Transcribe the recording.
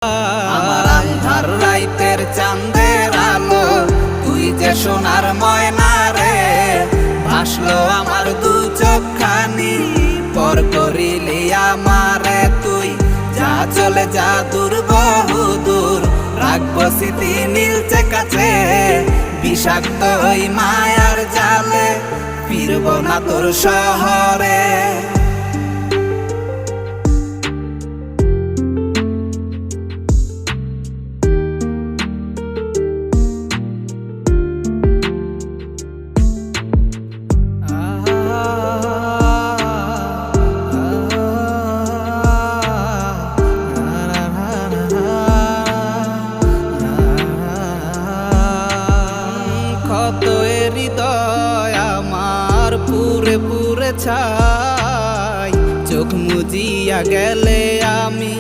আমার আন্ধার রাইতের চাঁদের আলো, তুই যে সোনার ময়না রে। ভাসলো আমার দু চোখখানি, পর করিলি আমারে তুই। যা চলে যা দূর বহু দূর, রাখবো স্মৃতি নীলচে কাছে। বিষাক্ত ওই মায়ার জালে, ফিরবো না তোর শহরে। কত হৃদয় আমার পুরে পুরে ছাই, চোখ মুজিয়া গেলে আমি